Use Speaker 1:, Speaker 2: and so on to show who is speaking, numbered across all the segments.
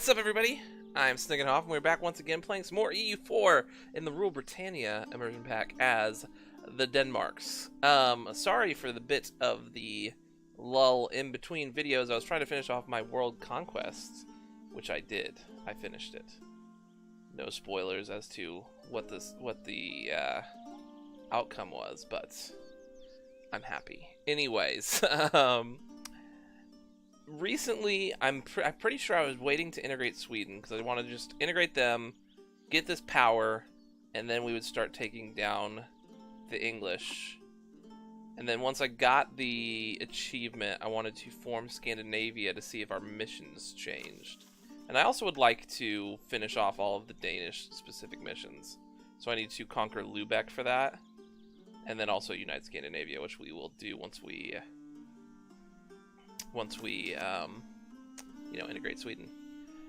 Speaker 1: What's up, everybody? I'm Sniggenoff, and we're back once again playing some more EU4 in the Rule Britannia immersion pack as the Denmarks. Sorry for the bit of the lull in between videos. I was trying to finish off my world conquest, which I did. I finished it. No spoilers as to what the outcome was, but I'm happy. Anyways, recently, I'm pretty sure I was waiting to integrate Sweden because I wanted to just integrate them, get this power, and then we would start taking down the English. And then once I got the achievement, I wanted to form Scandinavia to see if our missions changed. And I also would like to finish off all of the Danish-specific missions. So I need to conquer Lubeck for that, and then also unite Scandinavia, which we will do once we integrate Sweden.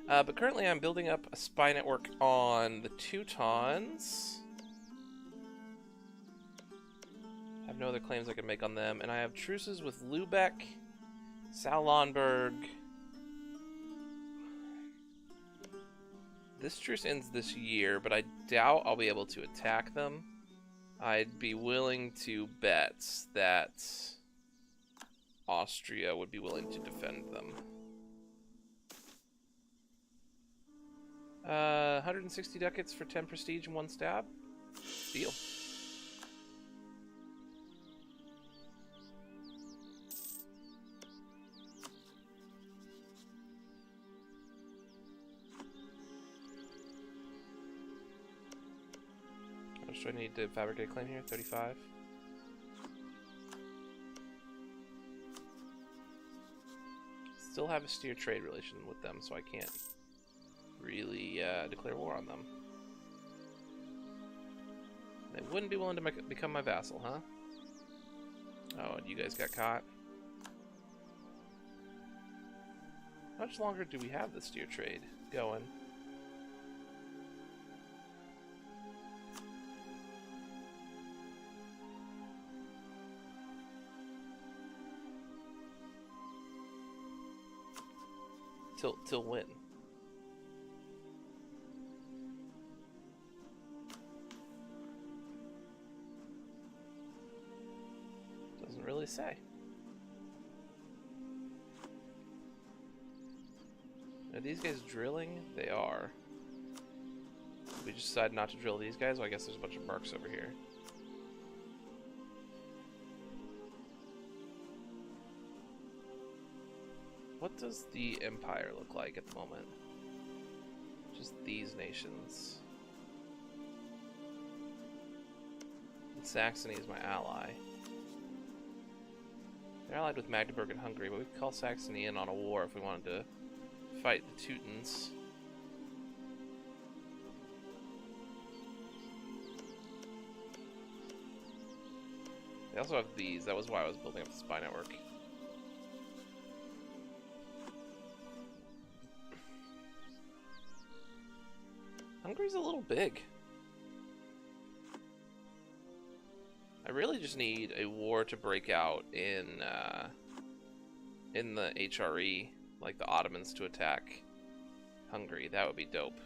Speaker 1: But currently I'm building up a spy network on the Teutons. I have no other claims I can make on them, and I have truces with Lubeck, Salonberg. This truce ends this year, but I doubt I'll be able to attack them. I'd be willing to bet that Austria would be willing to defend them. 160 ducats for 10 prestige and 1 stab. Deal. How much do I need to fabricate a claim here? 35. Still have a steer trade relation with them, so I can't really declare war on them. They wouldn't be willing to become my vassal, huh? Oh, and you guys got caught. How much longer do we have the steer trade going? Till when? Doesn't really say. Are these guys drilling? They are. We just decided not to drill these guys? Well, I guess there's a bunch of mercs over here. What does the Empire look like at the moment? Just these nations. And Saxony is my ally. They're allied with Magdeburg and Hungary, but we could call Saxony in on a war if we wanted to fight the Teutons. They also have these. That was why I was building up the spy network. Hungary's a little big. I really just need a war to break out in the HRE, like the Ottomans to attack Hungary. That would be dope.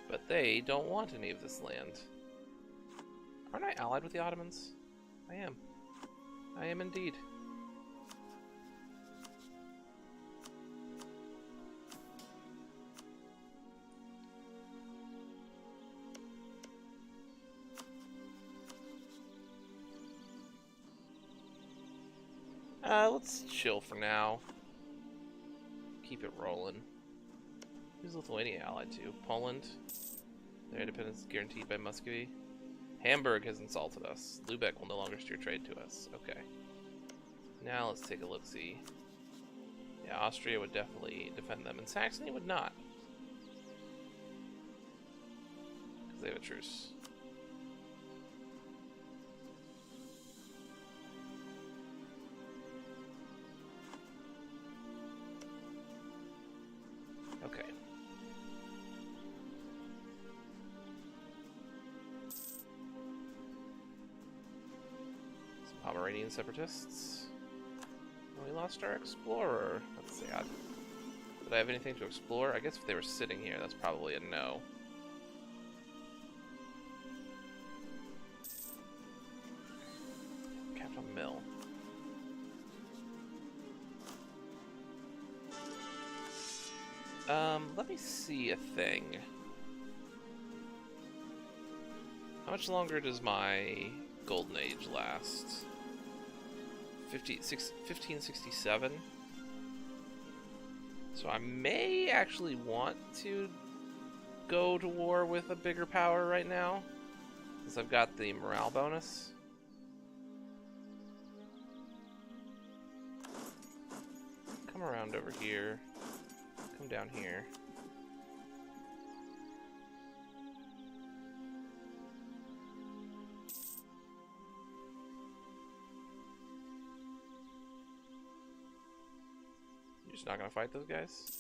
Speaker 1: But they don't want any of this land. Aren't I allied with the Ottomans? I am. I am indeed. Let's chill for now. Keep it rolling. Who's Lithuania allied to? Poland. Their independence is guaranteed by Muscovy. Hamburg has insulted us. Lubeck will no longer steer trade to us. Okay. Now let's take a look-see. Yeah, Austria would definitely defend them, and Saxony would not. Because they have a truce. Okay. Some Pomeranian separatists. We lost our explorer. That's sad. Did I have anything to explore? I guess if they were sitting here, that's probably a no. Capital Mill. Let me see a thing. How much longer does my golden age last? 1567? So I may actually want to go to war with a bigger power right now, since I've got the morale bonus. Come around over here. Come down here. You're just not gonna fight those guys?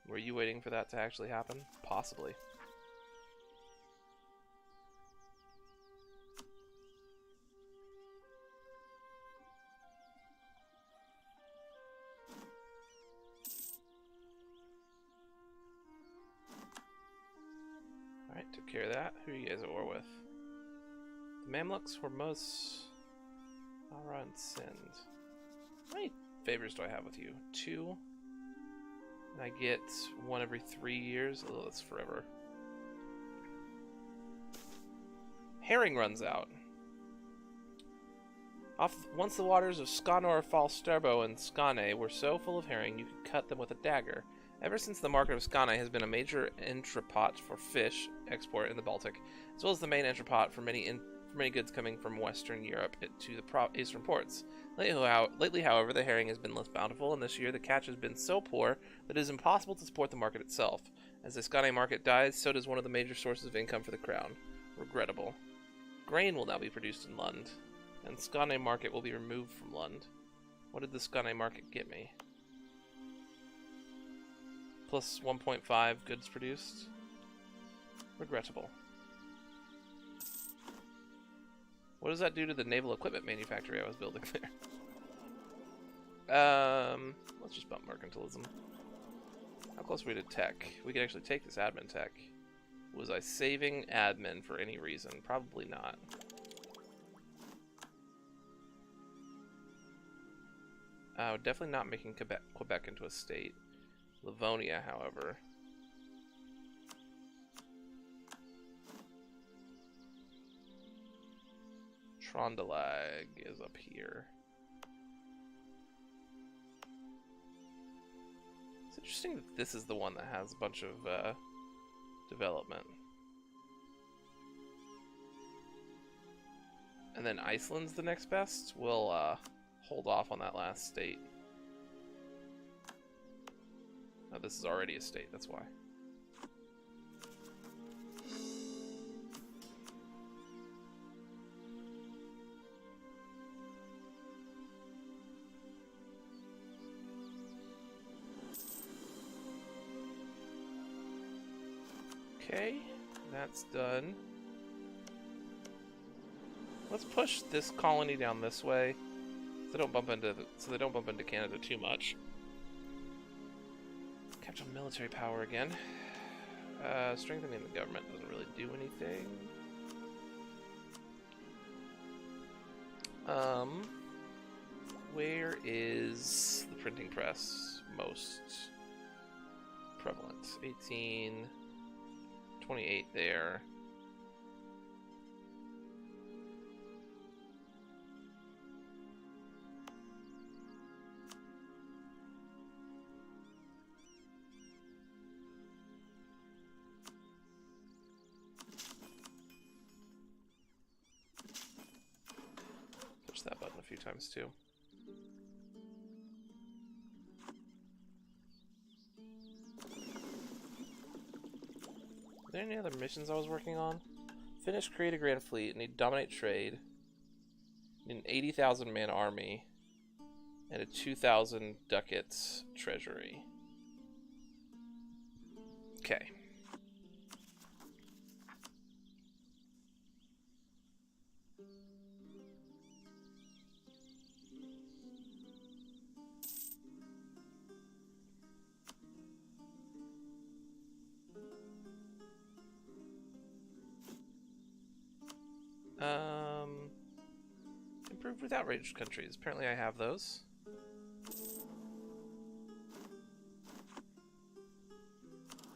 Speaker 1: Were you waiting for that to actually happen? Possibly. Alright, took care of that. Who are you guys at war with? The Mamluks, Hormuz, Ara, and Sind. How many favors do I have with you? 2? And I get 1 every 3 years? Oh, that's forever. Herring runs out. Once the waters of Skanor, Falsterbo, and Skane were so full of herring you could cut them with a dagger. Ever since the market of Skane has been a major entrepot for fish export in the Baltic, as well as the main entrepot for many goods coming from Western Europe to the eastern ports. Lately, however, the herring has been less bountiful, and this year the catch has been so poor that it is impossible to support the market itself. As the Skane market dies, so does one of the major sources of income for the crown. Regrettable. Grain will now be produced in Lund, and Skane market will be removed from Lund. What did the Skane market get me? Plus 1.5 goods produced. Regrettable. What does that do to the naval equipment manufactory I was building there? Let's just bump mercantilism. How close are we to tech? We could actually take this admin tech. Was I saving admin for any reason? Probably not. Definitely not making Quebec into a state. Livonia, however. Trondelag is up here. It's interesting that this is the one that has a bunch of development. And then Iceland's the next best. We'll hold off on that last state. Oh, this is already a state, that's why. Okay, that's done. Let's push this colony down this way, so they don't bump into Canada too much. Capture military power again. Strengthening the government doesn't really do anything. Where is the printing press most prevalent? 28 there. Push that button a few times too. Are there any other missions I was working on? Finish, create a grand fleet, need dominate trade, need an 80,000 man army, and a 2,000 ducats treasury. Okay. Improved with outraged countries. Apparently I have those.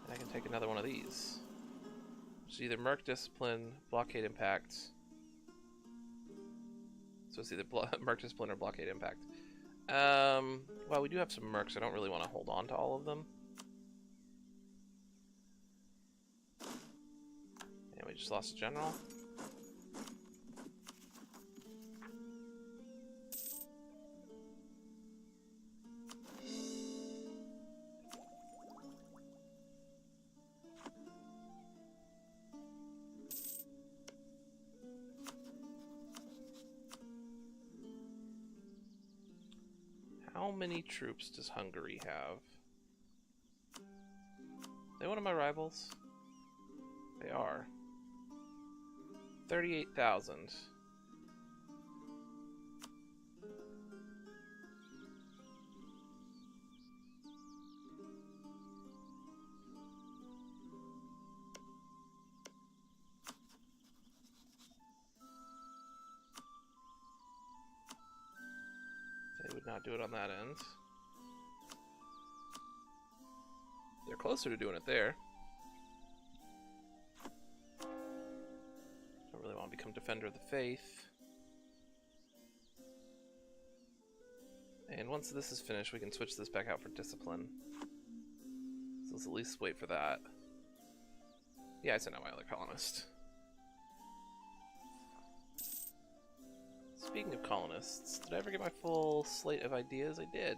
Speaker 1: And I can take another one of these. Which is either Merc Discipline, Blockade Impact. So it's either Merc Discipline or Blockade Impact. Well, we do have some Mercs. I don't really want to hold on to all of them. And we just lost a general. How many troops does Hungary have? Are they one of my rivals? They are. 38,000. They would not do it on that end. They're closer to doing it there. Don't really want to become Defender of the Faith. And once this is finished, we can switch this back out for Discipline. So let's at least wait for that. Yeah, I sent out my other colonist. Speaking of colonists, did I ever get my full slate of ideas? I did.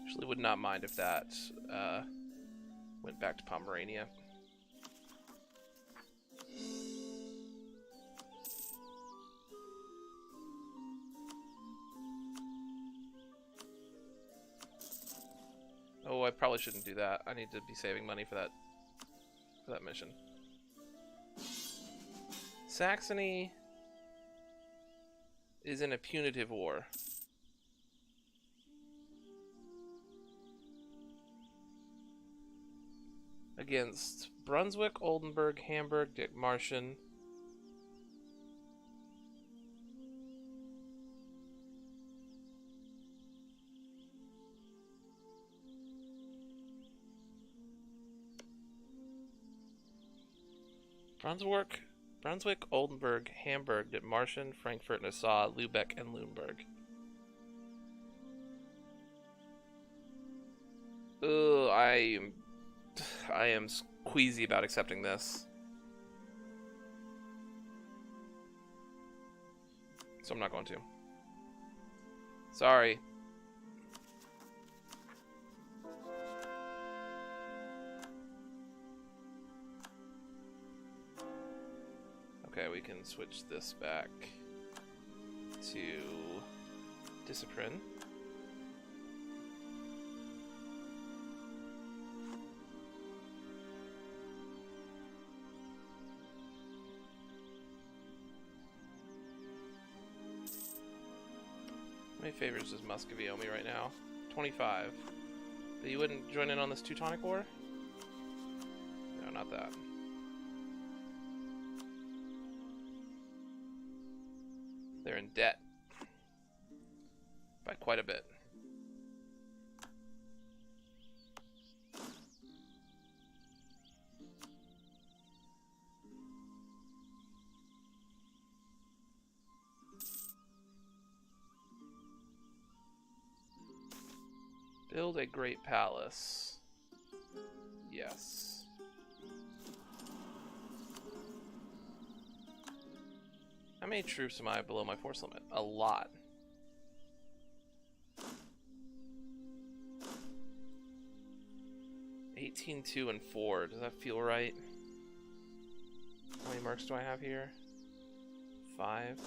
Speaker 1: Actually would not mind if that went back to Pomerania. Oh, I probably shouldn't do that. I need to be saving money for that mission. Saxony is in a punitive war. Against Brunswick, Oldenburg, Hamburg, Dithmarschen. Brunswick, Oldenburg, Hamburg, Dithmarschen, Frankfurt, Nassau, Lübeck, and Lüneburg. Ugh, I am queasy about accepting this. So I'm not going to. Sorry. Okay, we can switch this back to Discipline. How many favors does Muscovy owe me right now? 25. But you wouldn't join in on this Teutonic War? No, not that. They're in debt. By quite a bit. Build a great palace. Yes. How many troops am I below my force limit? A lot. $18, 2, and 4. Does that feel right? How many mercs do I have here? 5.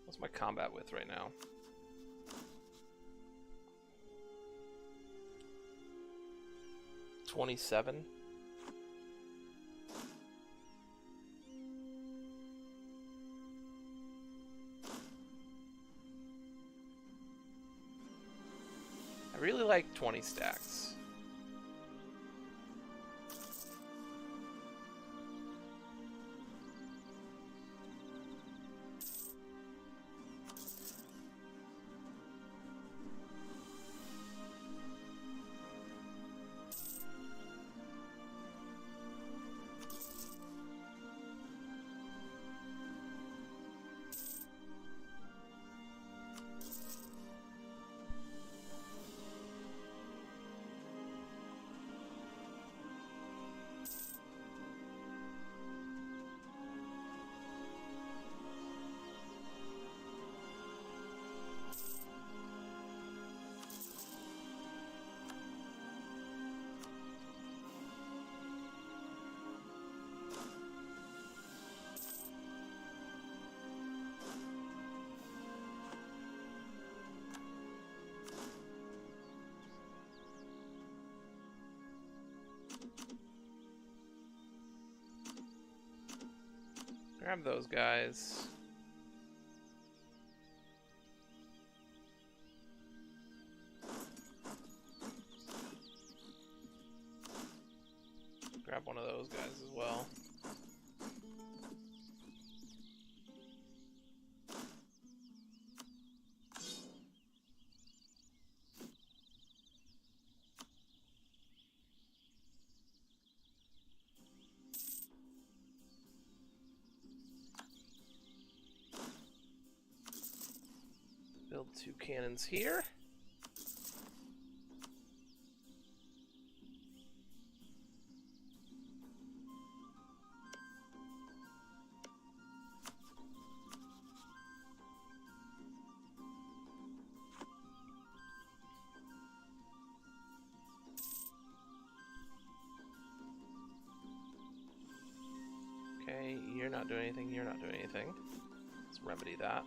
Speaker 1: What's my combat width right now? 27. really like 20 stacks. Grab those guys. Grab one of those guys as well. Build 2 cannons here. Okay, you're not doing anything, you're not doing anything. Let's remedy that.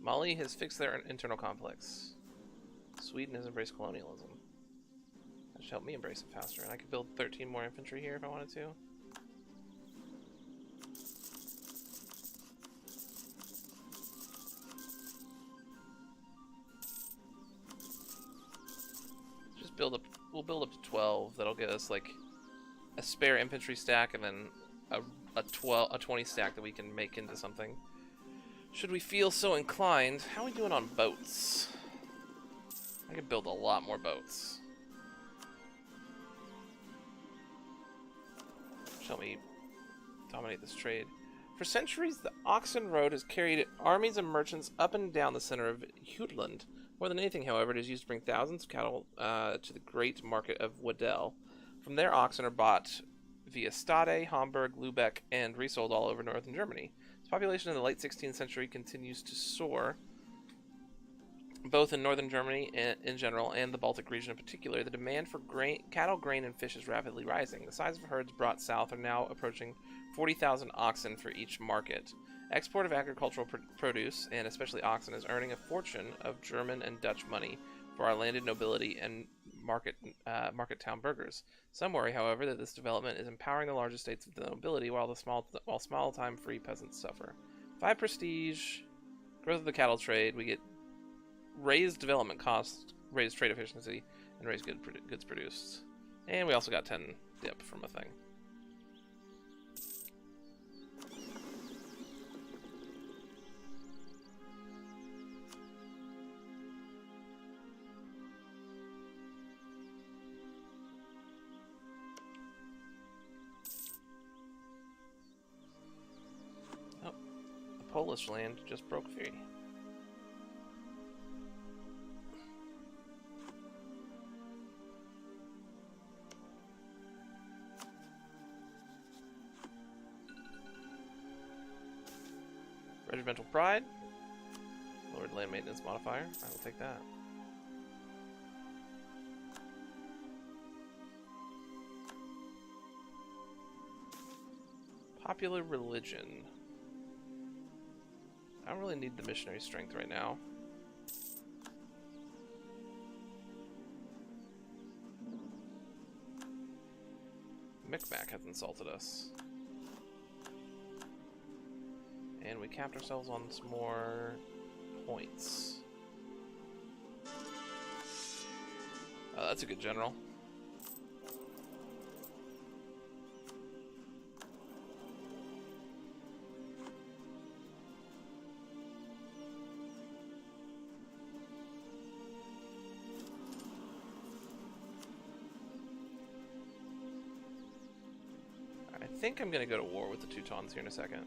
Speaker 1: Mali has fixed their internal conflicts. Sweden has embraced colonialism. That should help me embrace it faster, and I could build 13 more infantry here if I wanted to. Just build up. We'll build up to 12. That'll get us like a spare infantry stack, and then a 20 stack that we can make into something. Should we feel so inclined? How are we doing on boats? I could build a lot more boats. Shall we dominate this trade? For centuries, the Oxen Road has carried armies of merchants up and down the center of Jutland. More than anything, however, it is used to bring thousands of cattle to the great market of Waddell. From there, oxen are bought via Stade, Hamburg, Lübeck, and resold all over northern Germany. Its population in the late 16th century continues to soar, both in northern Germany in general and the Baltic region in particular. The demand for cattle, grain, and fish is rapidly rising. The size of herds brought south are now approaching 40,000 oxen for each market. Export of agricultural produce, and especially oxen, is earning a fortune of German and Dutch money for our landed nobility and market town burghers. Some worry, however, that this development is empowering the large estates of the nobility while small-time free peasants suffer. 5 prestige, growth of the cattle trade. We get raised development costs, raised trade efficiency, and raised goods produced. And we also got 10 dip from a thing. Oh, the Polish land just broke free. Regimental Pride. Lowered land maintenance modifier. I will take that. Popular religion. I don't really need the missionary strength right now. Micmac has insulted us. And we capped ourselves on some more points. Oh, that's a good general. I think I'm gonna go to war with the Teutons here in a second.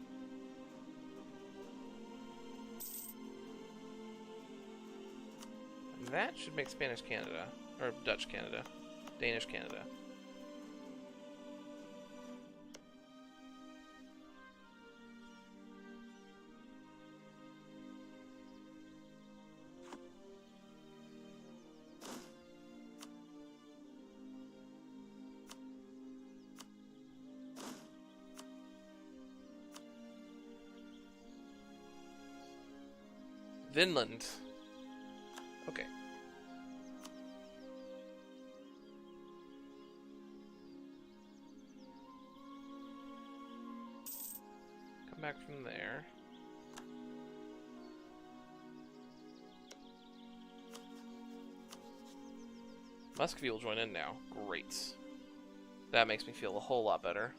Speaker 1: And that should make Spanish Canada, or Dutch Canada, Danish Canada. Vinland. Okay. Come back from there. Muscovy will join in now. Great. That makes me feel a whole lot better.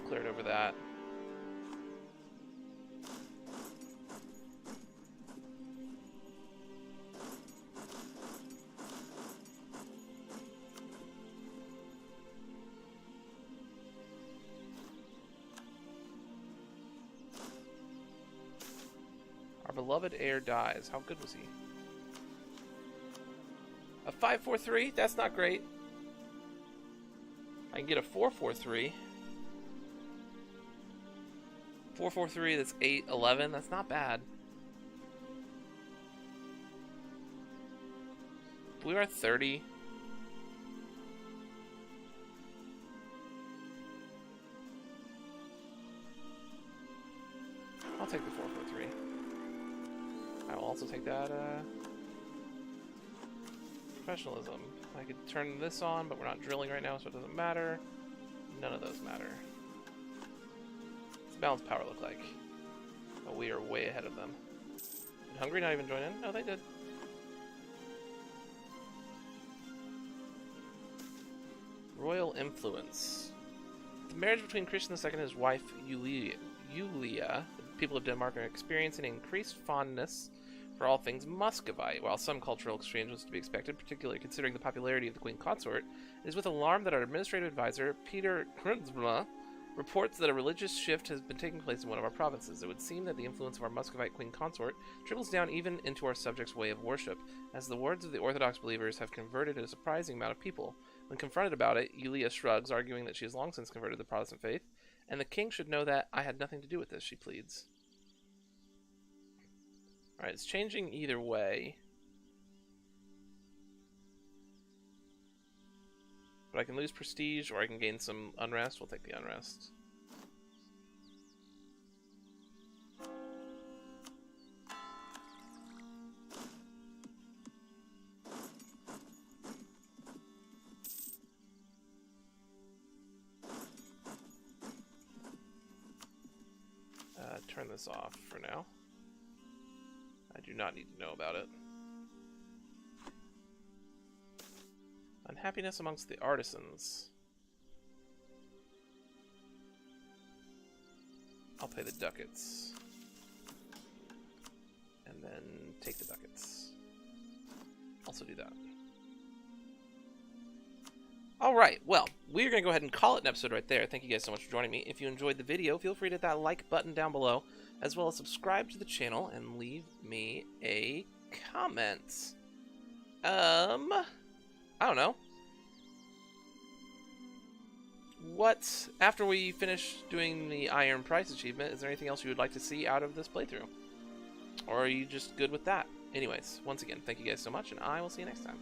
Speaker 1: Cleared over that. Our beloved heir dies. How good was he? A 5-4-3? That's not great. I can get a 4-4-3. 4-4-3, that's 8-11. That's not bad. We are 30. I'll take the 4-4-3. I will also take that professionalism. I could turn this on, but we're not drilling right now, so it doesn't matter. None of those matter. Balanced power look like? Oh, we are way ahead of them. Did Hungary not even join in? No, they did. Royal influence. The marriage between Christian II and his wife Yulia, the people of Denmark are experiencing increased fondness for all things Muscovite. While some cultural exchange was to be expected, particularly considering the popularity of the Queen Consort, it is with alarm that our administrative advisor, Peter Krunzma, reports that a religious shift has been taking place in one of our provinces. It would seem that the influence of our Muscovite queen consort trickles down even into our subjects' way of worship, as the words of the Orthodox believers have converted a surprising amount of people. When confronted about it, Yulia shrugs, arguing that she has long since converted to the Protestant faith, and the king should know that I had nothing to do with this, she pleads. Alright, it's changing either way. But I can lose prestige, or I can gain some unrest. We'll take the unrest. Turn this off for now. I do not need to know about it. Unhappiness amongst the artisans. I'll pay the ducats. And then take the ducats. Also do that. Alright, well, we're going to go ahead and call it an episode right there. Thank you guys so much for joining me. If you enjoyed the video, feel free to hit that like button down below, as well as subscribe to the channel and leave me a comment. I don't know. What, after we finish doing the Iron Price achievement, is there anything else you would like to see out of this playthrough? Or are you just good with that? Anyways, once again, thank you guys so much, and I will see you next time.